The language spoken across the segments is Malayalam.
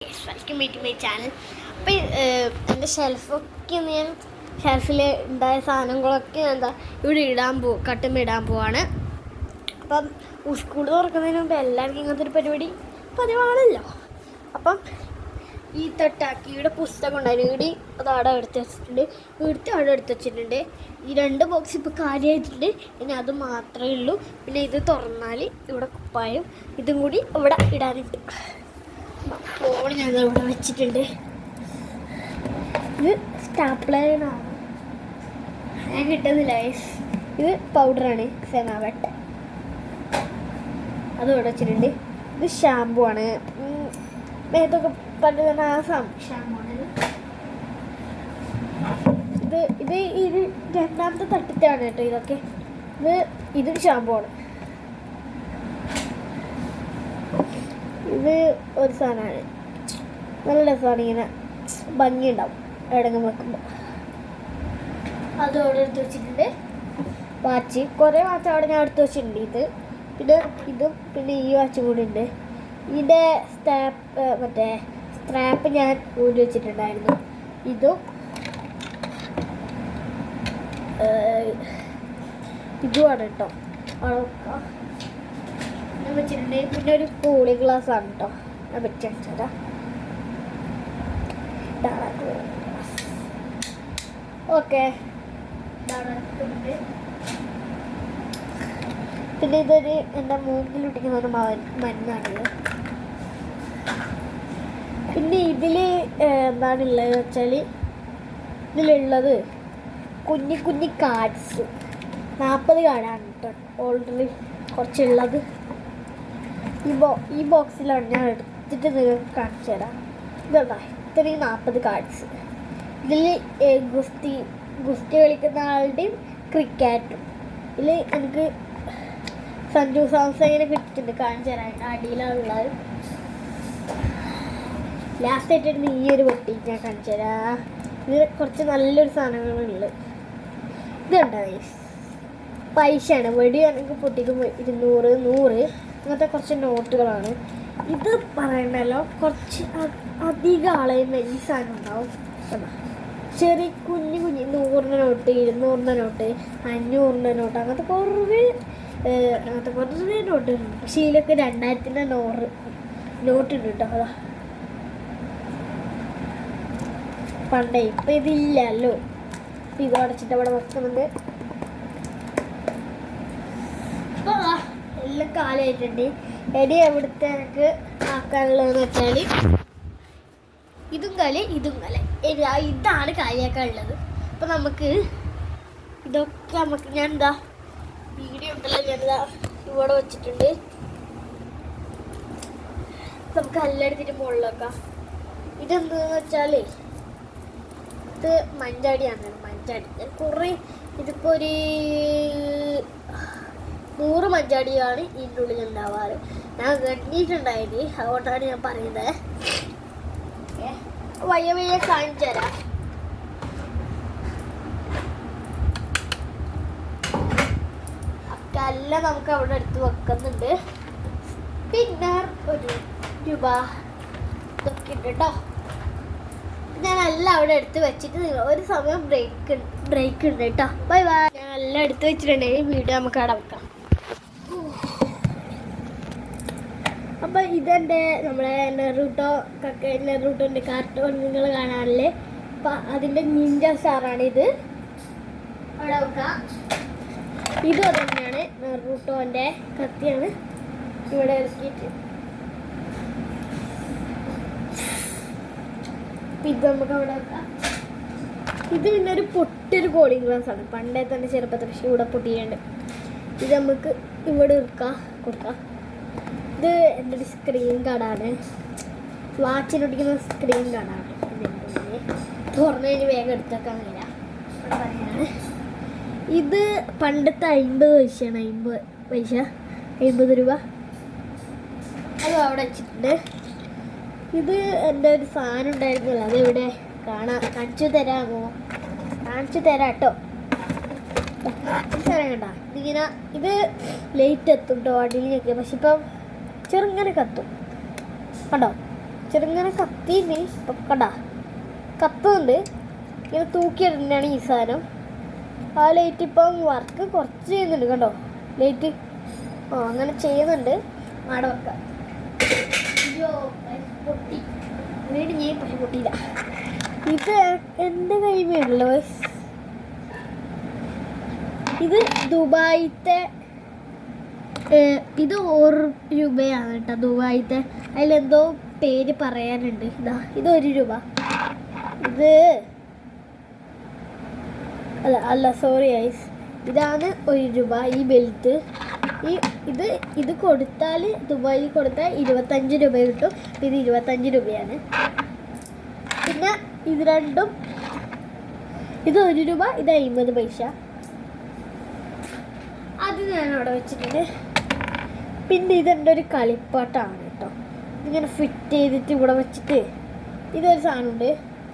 Welcome to my channel. അപ്പം എൻ്റെ ഷെൽഫിൽ ഉണ്ടായ സാധനങ്ങളൊക്കെ ഇവിടെ കട്ടുമ്പോൾ ഇടാൻ പോവാണ്. അപ്പം സ്കൂൾ തുറക്കുന്നതിന് മുമ്പ് എല്ലാവർക്കും ഇങ്ങനത്തെ ഒരു പരിപാടി പതിവാണല്ലോ. അപ്പം ഈ തൊട്ടാക്കിയുടെ പുസ്തകം ഉണ്ടായിരുന്നു, ഇവിടെ അത് അവിടെ എടുത്ത് വെച്ചിട്ടുണ്ട്, ഇവിടുത്തെ അവിടെ എടുത്ത് വെച്ചിട്ടുണ്ട്. ഈ 2 ബോക്സ് ഇപ്പോൾ കാര്യമായിട്ടുണ്ട്, ഇനി അത് മാത്രമേ ഉള്ളൂ. പിന്നെ ഇത് തുറന്നാൽ ഇവിടെ കുപ്പായം ഇതും കൂടി ഇവിടെ ഇടാനുണ്ട്. ഫോൺ ഞാൻ ഇവിടെ വെച്ചിട്ടുണ്ട്. ഇത് സ്റ്റാപ്ലറാണ്, ഞാൻ കിട്ടുന്നില്ല. ഇത് പൗഡറാണ്, സെനാവെട്ട്, അത് ഇവിടെ വെച്ചിട്ടുണ്ട്. ഇത് ഷാമ്പു ആണ്, മേത്തൊക്കെ പണ്ടുതന്നെ ആ ഷാമ്പു ആണ്. ഇത് രണ്ടാമത്തെ തട്ടത്താണ് കേട്ടോ ഇതൊക്കെ. ഇത് ഷാമ്പു ആണ്. ഇത് ഒരു സാധനമാണ്, നല്ല രസമാണ്, ഇങ്ങനെ ഭംഗിയുണ്ടാവും എവിടെങ്കിലും വെക്കുമ്പോൾ. അത് അവിടെ എടുത്ത് വെച്ചിട്ടുണ്ട്. വാച്ച്, കുറേ വാച്ച് അവിടെ ഞാൻ എടുത്ത് വെച്ചിട്ടുണ്ട്. ഇതും പിന്നെ ഈ വാച്ചും കൂടി ഉണ്ട്. ഇതിൻ്റെ സ്ട്രാപ്പ് ഞാൻ ഊരി വെച്ചിട്ടുണ്ടായിരുന്നു. ഇതുമാണ് കേട്ടോ വെച്ചിട്ടുണ്ട്. പിന്നെ ഒരു കൂളിംഗ് ഗ്ലാസ് ആണ് കേട്ടോ, ഞാൻ വെച്ചാ. ഓക്കെ, പിന്നെ ഇതൊരു എൻ്റെ മൂക്കിൽ ഒട്ടിക്കുന്ന ഒരു മരുന്നാണിത്. പിന്നെ എന്താണുള്ളത് വെച്ചാൽ ഇതിലുള്ളത് കുഞ്ഞി കാർഡ്സ്, 40 കാർഡാണ് കേട്ടോ ഓൾറെഡി കുറച്ചുള്ളത്. ഈ ബോക്സിലാണ് ഞാൻ എടുത്തിട്ട് നിങ്ങൾക്ക് കാണിച്ചു തരാം. ഇതുണ്ടോ, ഇത്രയും 40 കാർഡ്സ്. ഇതിൽ ഗുസ്തി കളിക്കുന്ന ആളുടെയും ക്രിക്കറ്റും. ഇതിൽ എനിക്ക് സഞ്ജു സാംസങ്ങിനെ കിട്ടിയിട്ടുണ്ട്, കാണിച്ചു തരാനായിട്ട്. അടിയിലാണുള്ളത്. ലാസ്റ്റ് ആയിട്ടിരുന്ന് ഈ ഒരു പെട്ടി ഞാൻ കാണിച്ചു തരാം. ഇത് കുറച്ച് നല്ലൊരു സാധനങ്ങളുള്ളത്. ഇതുണ്ടോ, പൈസയാണ്. വെടി എനിക്ക് പൊട്ടിക്കും 200 100 അങ്ങനത്തെ കുറച്ച് നോട്ടുകളാണ്. ഇത് പറയണ്ടല്ലോ, കുറച്ച് അധികം ആളെയും ഈ സാധനം ഉണ്ടാവും. ചെറിയ കുഞ്ഞു 100ൻ്റെ നോട്ട്, 200ൻ്റെ നോട്ട്, 500ൻ്റെ നോട്ട്, അങ്ങനത്തെ കുറേ നോട്ട് ഉണ്ട്. പക്ഷേ ഇതിലൊക്കെ 2000ൻ്റെ നോട്ടുണ്ട് കേട്ടോ. അതാ പണ്ടേ, ഇപ്പം ഇതില്ലല്ലോ. ഇത് അടച്ചിട്ട് അവിടെ വെക്കുന്നുണ്ട്. എല്ലാം കാലമായിട്ടുണ്ട്. ഇനി എവിടുത്തെ എനിക്ക് ആക്കാനുള്ളതെന്ന് വെച്ചാൽ ഇതും കല ഇതാണ് കാര്യമാക്കാനുള്ളത്. അപ്പം നമുക്ക് ഇതൊക്കെ ഞാൻ വീഡിയോ ഉണ്ടല്ലോ, ഞാനിതാ ഇവിടെ വെച്ചിട്ടുണ്ട്. നമുക്ക് എല്ലാം മുകളിൽ വെക്കാം. ഇതെന്താന്ന് വെച്ചാൽ ഇത് മഞ്ചാടിയാണ്. ഞാൻ കുറേ ഇതിപ്പോൾ ഒരു 100 മഞ്ചാടിയാണ് ഇതിൻ്റെ ഉള്ളിൽ ഉണ്ടാവാറ്. ഞാൻ ഗണ്ണിയിട്ടുണ്ടായിരുന്നു, അതുകൊണ്ടാണ് ഞാൻ പറയുന്നത്. വയ്യ കാണിച്ചു തരാം. എല്ലാം നമുക്ക് അവിടെ എടുത്ത് വെക്കുന്നുണ്ട്. പിന്നെ ഒരു രൂപ ഇതൊക്കെ ഉണ്ട് കേട്ടോ. ഞാൻ എല്ലാം അവിടെ എടുത്ത് വെച്ചിട്ട് ഒരു സമയം ബ്രേക്ക് ഉണ്ട് കേട്ടോ. ബൈ. ഞാൻ എല്ലാം എടുത്ത് വെച്ചിട്ടുണ്ടെങ്കിൽ വീഡിയോ നമുക്ക് അവിടെ വെക്കാം. അപ്പം ഇതെൻ്റെ നമ്മളെ നെറൂട്ടോൻ്റെ കാർട്ടൂൺ നിങ്ങൾ കാണാറില്ലേ, അപ്പം അതിൻ്റെ നിഞ്ച സ്റ്റാറാണ് ഇത്. അവിടെ വെക്കാം. ഇതും തന്നെയാണ്, നെറൂട്ടോൻ്റെ കത്തിയാണ് ഇവിടെ ഇറക്കിയിട്ട്. ഇത് നമുക്ക് അവിടെ വെക്കാം. ഇത് പിന്നെ ഒരു പൊട്ടൊരു കൂളിംഗ് ഗ്ലാസ് ആണ്, പണ്ടേ തന്നെ ചെറുപ്പത്തിൽ, പക്ഷേ ഇവിടെ പൊട്ടിയുണ്ട്. ഇത് നമുക്ക് ഇവിടെ കൊടുക്കാം. ഇത് എൻ്റെ ഒരു സ്ക്രീൻ കാർഡാണ്, വാച്ചിനൊട്ടിക്കുന്ന സ്ക്രീൻ കാർഡാണ്. തുറന്നു കഴിഞ്ഞ് വേഗം എടുത്തേക്കാൻ കഴിയില്ല. ഇത് പണ്ടത്തെ 50 പൈസയാണ്, 50 രൂപ. അത് അവിടെ വെച്ചിട്ടുണ്ട്. ഇത് എൻ്റെ ഒരു സാധനം ഉണ്ടായിരുന്നില്ല, അതിവിടെ കാണിച്ചു തരാമോ? കാണിച്ചു തരാം കേട്ടോ. സാധനം കണ്ട ഇതിങ്ങനെ, ഇത് ലേറ്റ് എത്തും കേട്ടോ അടിയിലൊക്കെ, പക്ഷെ ഇപ്പം ചെറുങ്ങനെ കത്തും കണ്ടോ. ചെറുങ്ങനെ കത്തിന്ന് ഇപ്പം കടാ കത്തുന്നുണ്ട്. ഇങ്ങനെ തൂക്കിയിടുന്നതാണ് ഈ സാധനം. ആ ലൈറ്റ് ഇപ്പം വർക്ക് കുറച്ച് ചെയ്യുന്നുണ്ട് കണ്ടോ ലൈറ്റ്. അങ്ങനെ ചെയ്യുന്നുണ്ട്. ആടെ വെക്കാം. പൊട്ടി വീട് ഞാൻ പക്ഷെ പൊട്ടിയില്ല. ഇത് എൻ്റെ കൈമേലല്ലോ. ഇത് ദുബായിത്തെ ഇത് 1 രൂപയാണ് കേട്ടോ ദുബായിത്തെ. അതിലെന്തോ പേര് പറയാനുണ്ട്. ഇത് 1 രൂപ. ഇത് അല്ല സോറി ഐസ്, ഇതാണ് 1 രൂപ. ഈ ബെൽറ്റ് ഇത് കൊടുത്താൽ ദുബായിൽ കൊടുത്താൽ 25 രൂപ കിട്ടും. ഇത് 25 രൂപയാണ്. പിന്നെ ഇത് രണ്ടും, ഇത് 1 രൂപ, ഇത് 50 പൈസ. അത് ഞാൻ അവിടെ വെച്ചിട്ടുണ്ട്. പിന്നെ ഇതെൻ്റെ ഒരു കളിപ്പാട്ടാണ് കേട്ടോ. ഇതിങ്ങനെ ഫിറ്റ് ചെയ്തിട്ട് ഇവിടെ വെച്ചിട്ട് ഇതൊരു സാധനമുണ്ട്.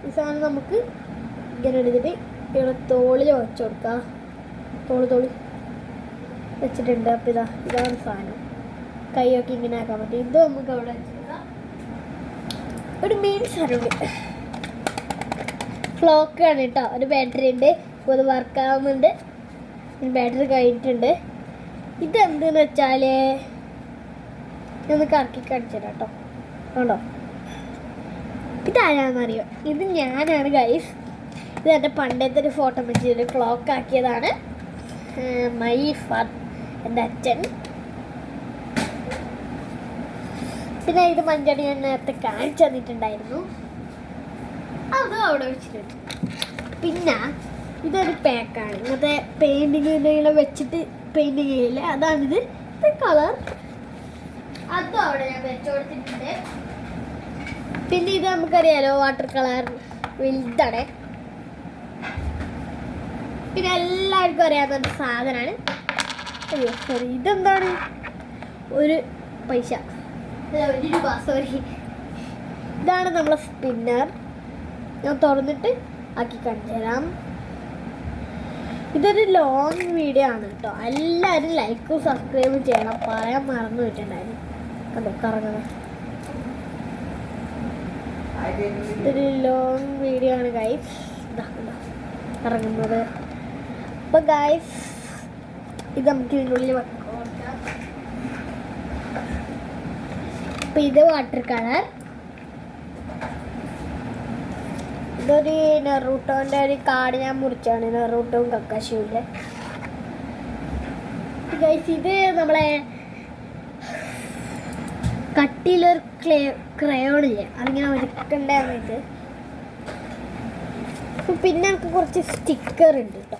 ഈ സാധനം നമുക്ക് ഇങ്ങനെ എടുത്തിട്ട് ഇവിടെ തോളിൽ വെച്ച് കൊടുക്കാം. തോളി വെച്ചിട്ടുണ്ട്. അപ്പം ഇതാണ് സാധനം. കൈയൊക്കെ ഇങ്ങനെ ആക്കാൻ പറ്റും. ഇത് നമുക്ക് അവിടെ വെച്ചിട്ട് ഒരു മെയിൻ സാധനമുണ്ട്. ക്ലോക്കാണ് കേട്ടോ. ഒരു ബാറ്ററി ഉണ്ട്. ഇപ്പോൾ അത് വർക്കാവുന്നുണ്ട്. ബാറ്ററി കഴിഞ്ഞിട്ടുണ്ട്. ഇതെന്തെന്ന് വെച്ചാൽ ഒന്ന് കറക്കി കാണിച്ചു തരാം കേട്ടോ. കണ്ടോ ഇതാരാന്നറിയോ? ഇത് ഞാനാണ് ഗൈസ്. ഇത് എൻ്റെ പണ്ടത്തെ ഒരു ഫോട്ടോ വെച്ചിട്ട് ക്ലോക്ക് ആക്കിയതാണ്. എൻ്റെ അച്ഛൻ. പിന്നെ ഇത് മഞ്ചടി ഞാൻ നേരത്തെ കാണിച്ചു തന്നിട്ടുണ്ടായിരുന്നു. അതും അവിടെ വെച്ചിട്ടുണ്ട്. പിന്നെ ഇതൊരു പാക്കാണ്. ഇങ്ങനത്തെ പെയിൻറ്റിങ്ങിനെ വെച്ചിട്ട് പെയിൻറ്റിങ് ചെയ്യില്ല, അതാണിത്. ഇത് കളർ അതും അവിടെ ഞാൻ വെച്ചു കൊടുത്തിട്ടുണ്ട്. പിന്നെ ഇത് നമുക്കറിയാലോ വാട്ടർ കളർ വലുതാണ്. പിന്നെ എല്ലാവർക്കും അറിയാവുന്ന സാധനമാണ്. അയ്യോ സോറി, ഇതെന്താണ്? 1 പൈസ, 1 രൂപ, സോറി. ഇതാണ് നമ്മളെ സ്പിന്നർ. ഞാൻ തുറന്നിട്ട് ആക്കി കാണിച്ചു തരാം. ഇതൊരു ലോങ് വീഡിയോ ആണ് കേട്ടോ. എല്ലാവരും ലൈക്കും സബ്സ്ക്രൈബും ചെയ്യണം. പറയാൻ മറന്നു പോയിട്ടുണ്ടായിരുന്നു. കണ്ടോ കറങ്ങുന്നത്. ഇതൊരു ലോങ് വീഡിയോ ആണ് ഗൈസ്. ഇറങ്ങുന്നത്. അപ്പോൾ ഗൈസ് ഇത് നമുക്ക് ഇതിനുള്ളിൽ വെക്കാം. അപ്പം ഇത് വാട്ടർ കളർ. ഇതൊരു നെറൂട്ടോൻ്റെ ഒരു കാർഡ് ഞാൻ മുറിച്ചാണ്. നെറൂട്ടോവും കക്കാശിയുടെ ഗൈസ്. ഇത് നമ്മളെ കട്ടിയിലൊരു ക്രയോണില്ലേ, അതിങ്ങനെ ഒരുക്കണ്ടായിട്ട്. പിന്നെ എനിക്ക് കുറച്ച് സ്റ്റിക്കർ ഉണ്ട് കേട്ടോ.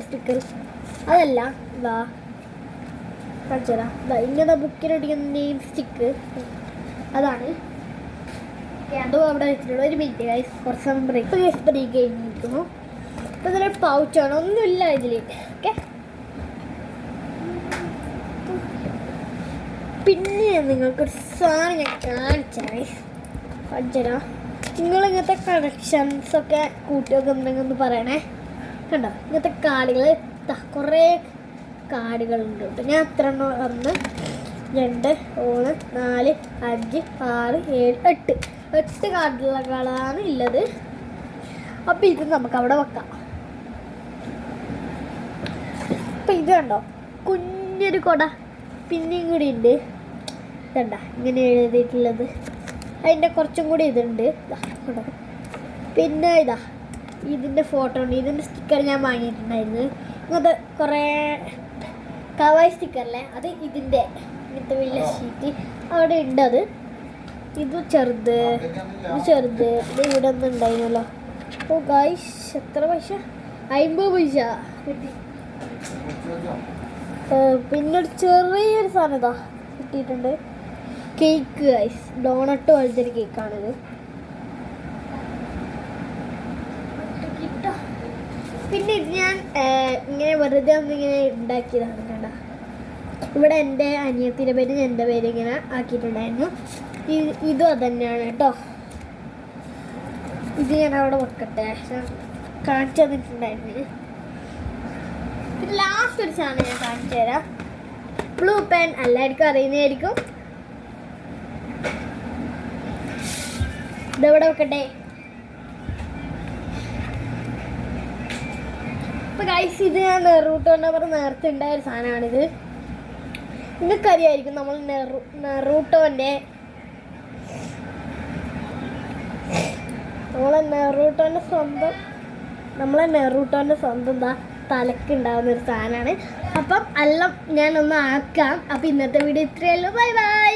സ്റ്റിക്കർ അതല്ല ഇതാ കാണിച്ചതാ. ഇങ്ങനെ ബുക്കിനൊട്ടിക്കുന്ന നെയിം സ്റ്റിക്ക് അതാണ്. അതും അവിടെ വെച്ചിട്ടുള്ള. ഒരു മിനിറ്റ് ഗൈസ്, കുറച്ച് സമയം ബ്രേക്ക് കഴിഞ്ഞിരിക്കുന്നു. അപ്പോൾ ഇതിലൊരു പൗച്ചാണ്, ഒന്നുമില്ല ഇതിൽ. ഓക്കെ. പിന്നെ നിങ്ങൾക്കൊരു സാധനം ഞാൻ കാണിച്ചരാ. നിങ്ങളിങ്ങനത്തെ കണക്ഷൻസൊക്കെ കൂട്ടിയൊക്കെ ഉണ്ടെങ്കിൽ ഒന്ന് പറയണേ. കണ്ടോ ഇങ്ങനത്തെ കാർഡുകൾ കുറേ കാർഡുകളുണ്ട് കേട്ടോ. ഞാൻ എത്ര എണ്ണം? 1 2 3 4 5 6 7 8 കാർഡുകളാണ് ഉള്ളത്. അപ്പം ഇത് നമുക്ക് അവിടെ വെക്കാം. അപ്പം ഇത് കണ്ടോ കുഞ്ഞൊരു കൊട പിന്നെയും കൂടി ഉണ്ട്. ഇതണ്ട ഇങ്ങനെ എഴുതിയിട്ടുള്ളത്. അതിൻ്റെ കുറച്ചും കൂടി ഇതുണ്ട് കേട്ടോ. പിന്നെ ഇതിൻ്റെ ഫോട്ടോ ഉണ്ട്. ഇതിൻ്റെ സ്റ്റിക്കർ ഞാൻ വാങ്ങിയിട്ടുണ്ടായിരുന്നു. ഇങ്ങനത്തെ കുറേ കവായി സ്റ്റിക്കറല്ലേ, അത് ഇതിൻ്റെ ഇങ്ങനത്തെ വലിയ ഷീറ്റ് അവിടെ ഉണ്ട്. അത് ഇത് ചെറുത്, ഇത് ഇവിടെ ഒന്നും ഉണ്ടായിരുന്നല്ലോ. ഓ ഗായ്സ് എത്ര പൈസ? 50 പൈസ കിട്ടി. പിന്നെ ഒരു ചെറിയൊരു സാധനം കിട്ടിയിട്ടുണ്ട്. കേക്ക് ഗൈസ്, ഡോണട്ട് പോലത്തെ ഒരു കേക്കാണിത്. പിന്നെ ഇത് ഞാൻ ഇങ്ങനെ വെറുതെ ഒന്നിങ്ങനെ ഉണ്ടാക്കിയതാണ് കണ്ട. ഇവിടെ എൻ്റെ അനിയത്തിൻ്റെ പേര് എൻ്റെ പേര് ഇങ്ങനെ ആക്കിയിട്ടുണ്ടായിരുന്നു. ഇതും അത് തന്നെയാണ് കേട്ടോ. ഇത് ഞാൻ അവിടെ വെക്കട്ടെ, കാണിച്ചു തന്നിട്ടുണ്ടായിരുന്നു. പിന്നെ ലാസ്റ്റ് ഒരു സാധനം ഞാൻ കാണിച്ചു തരാം. ബ്ലൂ പെൻ എല്ലാവർക്കും അറിയുന്നതായിരിക്കും. ഇതെവിടെ വെക്കട്ടെ. അപ്പോൾ ഗൈസ്, ഇത് ഞാൻ നെറൂട്ടോൻ്റെ നേരത്തെ ഉണ്ടായ ഒരു സാധനമാണിത്. നിങ്ങൾക്കറിയായിരിക്കും നമ്മൾ നെറൂട്ടോൻ്റെ സ്വന്തം തലക്കുണ്ടാവുന്നൊരു സാധനമാണ്. അപ്പം എല്ലാം ഞാനൊന്ന് ആക്കാം. അപ്പം ഇന്നത്തെ വീഡിയോ ഇത്രയേ ഉള്ളൂ. Bye bye.